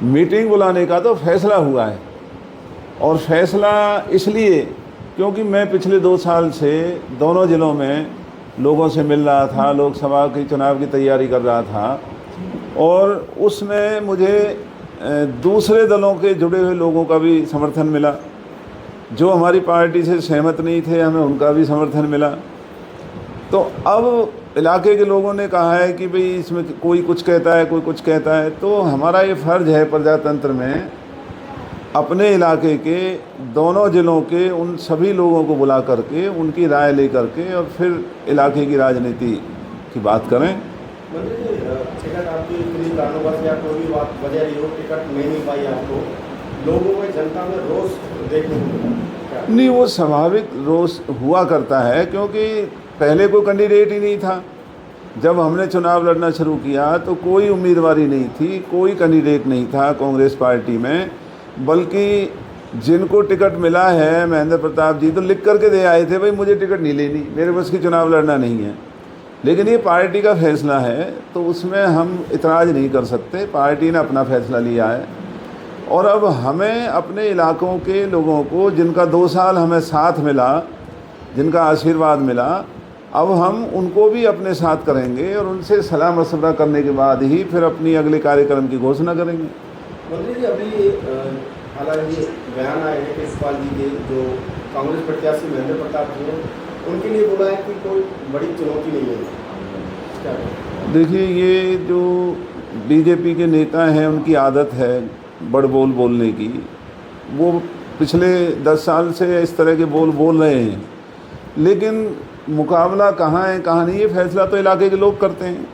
Meeting बुलाने का तो फैसला हुआ है, और फैसला इसलिए क्योंकि मैं पिछले 2 साल से दोनों ज़िलों में लोगों से मिल रहा था, लोकसभा के चुनाव की तैयारी कर रहा था, और उसमें मुझे दूसरे दलों के जुड़े हुए लोगों का भी समर्थन मिला। जो हमारी पार्टी से सहमत नहीं थे, हमें उनका भी समर्थन मिला। तो अब इलाके के लोगों ने कहा है कि भाई इसमें कोई कुछ कहता है, कोई कुछ कहता है, तो हमारा ये फ़र्ज़ है प्रजातंत्र में अपने इलाके के दोनों ज़िलों के उन सभी लोगों को बुला करके उनकी राय ले करके और फिर इलाके की राजनीति की बात करें। मंत्री जी, टिकट आपकी किसी कारणवश या कोई भी बात वजह रही हो, टिकट नहीं पाई आपको, लोगों में जनता में रोष देखने को मिला? नहीं, वो स्वाभाविक रोष हुआ करता है, क्योंकि पहले कोई कैंडिडेट ही नहीं था। जब हमने चुनाव लड़ना शुरू किया तो कोई उम्मीदवारी नहीं थी, कोई कैंडिडेट नहीं था कांग्रेस पार्टी में, बल्कि जिनको टिकट मिला है, महेंद्र प्रताप जी तो लिख करके दे आए थे, भाई मुझे टिकट नहीं लेनी, मेरे बस की चुनाव लड़ना नहीं है। लेकिन ये पार्टी का फैसला है, तो उसमें हम इतराज़ नहीं कर सकते। पार्टी ने अपना फैसला लिया है, और अब हमें अपने इलाकों के लोगों को, जिनका 2 साल हमें साथ मिला, जिनका आशीर्वाद मिला, अब हम उनको भी अपने साथ करेंगे और उनसे सलाह मशवरा करने के बाद ही फिर अपनी अगले कार्यक्रम की घोषणा करेंगे। मंत्री जी, अभी हालांकि बयान आए हैं केजरीवाल जी के, जो कांग्रेस प्रत्याशी महेंद्र प्रताप जी हैं, उनके लिए बोला है कि कोई बड़ी चुनौती नहीं है। देखिए, ये जो बीजेपी के नेता हैं, उनकी आदत है बड़ बोल बोलने की। वो पिछले 10 साल से इस तरह के बोल रहे हैं, लेकिन मुकाबला कहाँ है कहाँ नहीं, ये फैसला तो इलाके के लोग करते हैं।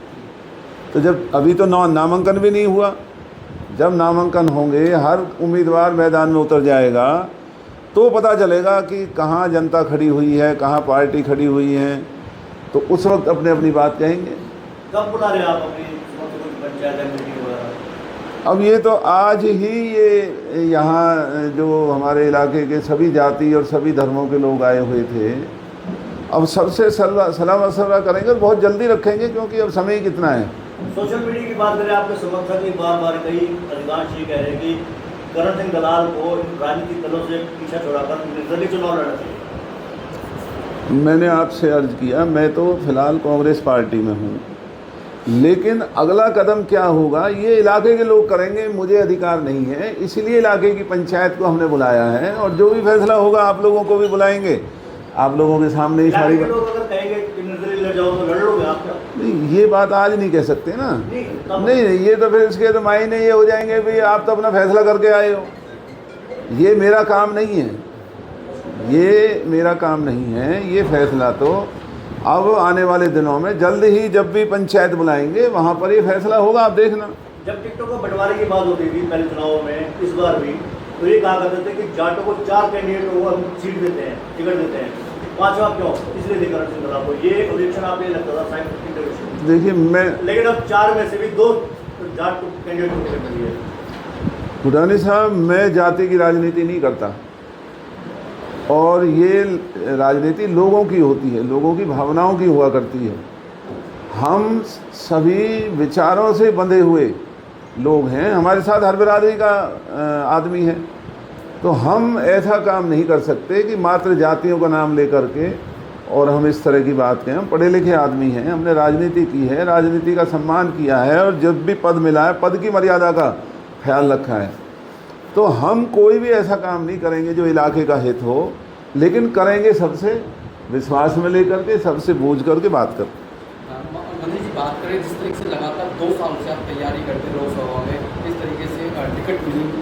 तो जब अभी तो नामांकन भी नहीं हुआ, जब नामांकन होंगे, हर उम्मीदवार मैदान में उतर जाएगा, तो पता चलेगा कि कहाँ जनता खड़ी हुई है, कहाँ पार्टी खड़ी हुई है, तो उस वक्त अपने अपनी बात कहेंगे। कब बुला रहे आप अपनी पंचायत मीटिंग वगैरह? अब ये तो आज ही ये यहाँ जो हमारे इलाके के सभी जाति और सभी धर्मों के लोग आए हुए थे, अब सबसे सलाह मशवरा करेंगे, बहुत जल्दी रखेंगे, क्योंकि अब समय ही कितना है। सोशल मीडिया की बात करें, आपके समर्थक एक बार कई अधिकांश ये कह रहे हैं कि करण सिंह दलाल को राजनीतिक दलों से पीछा छोड़ाकर निर्दलीय चुनाव लड़ना चाहिए। मैंने आपसे अर्ज किया, मैं तो फिलहाल कांग्रेस पार्टी में हूँ, लेकिन अगला कदम क्या होगा ये इलाके के लोग करेंगे, मुझे अधिकार नहीं है। इसीलिए इलाके की पंचायत को हमने बुलाया है, और जो भी फैसला होगा आप लोगों को भी बुलाएंगे, आप लोगों के सामने ही सारी लोग अगर कहेंगे कि निर्दलीय लड़ जाओ तो लड़ लोगे आप? नहीं, ये बात आज नहीं कह सकते ना। नहीं, ये तो फिर इसके तो मायने ये हो जाएंगे, भाई आप तो अपना फैसला करके आए हो। ये मेरा काम नहीं है, ये मेरा काम नहीं है। ये फैसला तो अब आने वाले दिनों में जल्द ही, जब भी पंचायत बुलाएंगे वहाँ पर ये फैसला होगा, आप देखना। जब टिकटों को बंटवारे की बात होती थी पहले चुनावों में, इस बार भी तो ये कहा करते थे कि जाटों को 4 कैंडिडेट को हम सीट देते हैं, टिकट देते हैं, 5वां क्यों? इसलिए देखकर सिंह दलाल को ये ऑब्जेक्शन आप ये लगता था साइंटिफिक। देखिए, मैं, लेकिन अब 4 में से भी 2 जाट कैंडिडेट को टिकट मिली है। खुदानी साहब, मैं जाति की राजनीति नहीं करता, और ये राजनीति लोगों की होती है, लोगों की भावनाओं की हुआ करती है। हम सभी विचारों से बंधे हुए लोग हैं, हमारे साथ हर बिरादरी का आदमी है, तो हम ऐसा काम नहीं कर सकते कि मात्र जातियों का नाम लेकर के और हम इस तरह की बात कहें। हम पढ़े लिखे आदमी हैं, हमने राजनीति की है, राजनीति का सम्मान किया है, और जब भी पद मिला है पद की मर्यादा का ख्याल रखा है। तो हम कोई भी ऐसा काम नहीं करेंगे जो इलाके का हित हो, लेकिन करेंगे सबसे विश्वास में लेकर के, सबसे बूझ करके बात कर। मंत्री जी, बात करें जिस तरीके से लगातार 2 साल से आप तैयारी करते लोकसभा में, इस तरीके से टिकट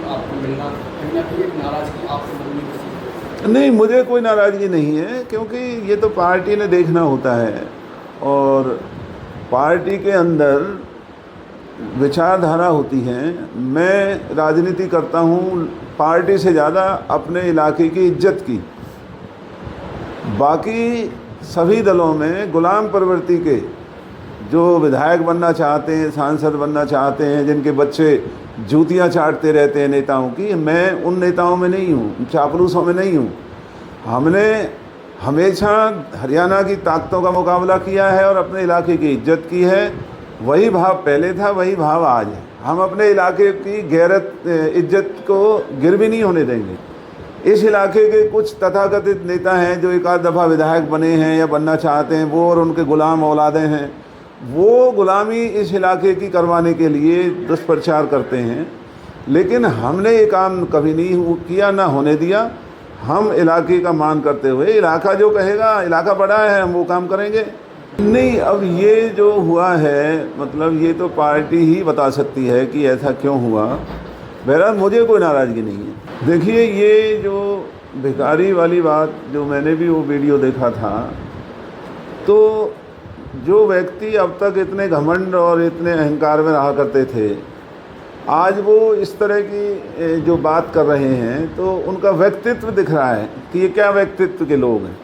आपको मिलना, कहीं ना कहीं एक नाराजगी आपके मन में किसी? नहीं, मुझे कोई नाराज़गी नहीं है, क्योंकि ये तो पार्टी ने देखना होता है, और पार्टी के अंदर विचारधारा होती है। मैं राजनीति करता हूँ पार्टी से ज़्यादा अपने इलाके की इज्जत की। बाकी सभी दलों में गुलाम प्रवृत्ति के जो विधायक बनना चाहते हैं, सांसद बनना चाहते हैं, जिनके बच्चे जूतियां चाटते रहते हैं नेताओं की, मैं उन नेताओं में नहीं हूँ, चापलूसों में नहीं हूँ। हमने हमेशा हरियाणा की ताकतों का मुकाबला किया है और अपने इलाके की इज्जत की है। वही भाव पहले था, वही भाव आज है। हम अपने इलाके की गैरत इज्जत को गिरवी नहीं होने देंगे। इस इलाके के कुछ तथाकथित नेता हैं जो एक आध दफ़ा विधायक बने हैं या बनना चाहते हैं, वो और उनके गुलाम औलादे हैं, वो गुलामी इस इलाके की करवाने के लिए दुष्प्रचार करते हैं। लेकिन हमने ये काम कभी नहीं किया, ना होने दिया। हम इलाके का मान करते हुए, इलाका जो कहेगा, इलाका बड़ा है, हम वो काम करेंगे। नहीं, अब ये जो हुआ है, मतलब ये तो पार्टी ही बता सकती है कि ऐसा क्यों हुआ। बहरहाल मुझे कोई नाराज़गी नहीं है। देखिए, ये जो भिखारी वाली बात, जो मैंने भी वो वीडियो देखा था, तो जो व्यक्ति अब तक इतने घमंड और इतने अहंकार में रहा करते थे, आज वो इस तरह की जो बात कर रहे हैं, तो उनका व्यक्तित्व दिख रहा है कि ये क्या व्यक्तित्व के लोग हैं।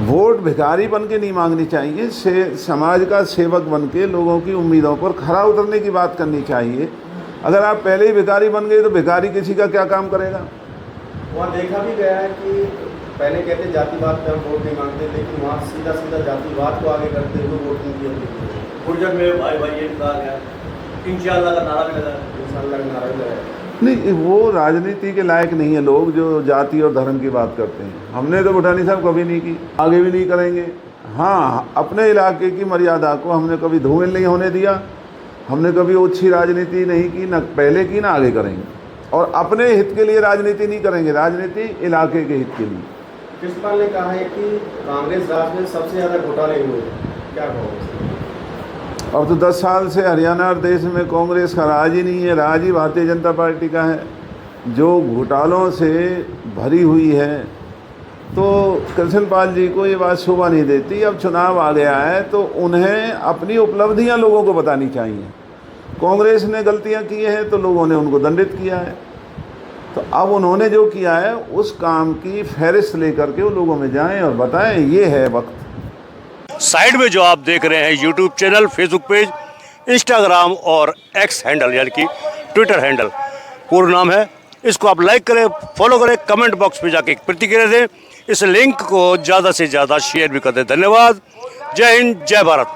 वोट भिखारी बन के नहीं मांगनी चाहिए, समाज का सेवक बन के लोगों की उम्मीदों पर खरा उतरने की बात करनी चाहिए। अगर आप पहले ही भिखारी बन गए तो भिखारी किसी का क्या काम करेगा। वहाँ देखा भी गया है कि पहले कहते जातिवाद पे हम वोट नहीं मांगते, लेकिन वहाँ सीधा सीधा जातिवाद को आगे करते हुए वोट नहीं दिया। गुर्जर में भाई भाई ये कहा गया, इंशाअल्लाह का नारा भी लगा, इंशाअल्लाह का नारा भी लगाया। नहीं, वो राजनीति के लायक नहीं है लोग जो जाति और धर्म की बात करते हैं। हमने तो भूटानी साहब कभी नहीं की, आगे भी नहीं करेंगे। हाँ, अपने इलाके की मर्यादा को हमने कभी धूमिल नहीं होने दिया, हमने कभी ओछी राजनीति नहीं की, न पहले की, ना आगे करेंगे। और अपने हित के लिए राजनीति नहीं करेंगे, राजनीति इलाके के हित के लिए। कृष्णपाल ने कहा है कि कांग्रेस राज में सबसे ज़्यादा घोटाले हुए, क्या कहोगे? अब तो 10 साल से हरियाणा और देश में कांग्रेस का राज ही नहीं है, राज ही भारतीय जनता पार्टी का है, जो घोटालों से भरी हुई है। तो कृष्णपाल जी को ये बात शोभा नहीं देती। अब चुनाव आ गया है तो उन्हें अपनी उपलब्धियां लोगों को बतानी चाहिए। कांग्रेस ने गलतियां की हैं तो लोगों ने उनको दंडित किया है, तो अब उन्होंने जो किया है उस काम की फहरिस्त लेकर के वो लोगों में जाएं और बताएं, ये है वक्त। साइड में जो आप देख रहे हैं YouTube channel, Facebook page, Instagram और एक्स हैंडल यानी कि ट्विटर हैंडल, पूर्ण नाम है। इसको आप लाइक करें, फॉलो करें, कमेंट बॉक्स में जाके एक प्रतिक्रिया दें, इस लिंक को ज़्यादा से ज़्यादा शेयर भी कर दें। धन्यवाद। जय हिंद, जय भारत।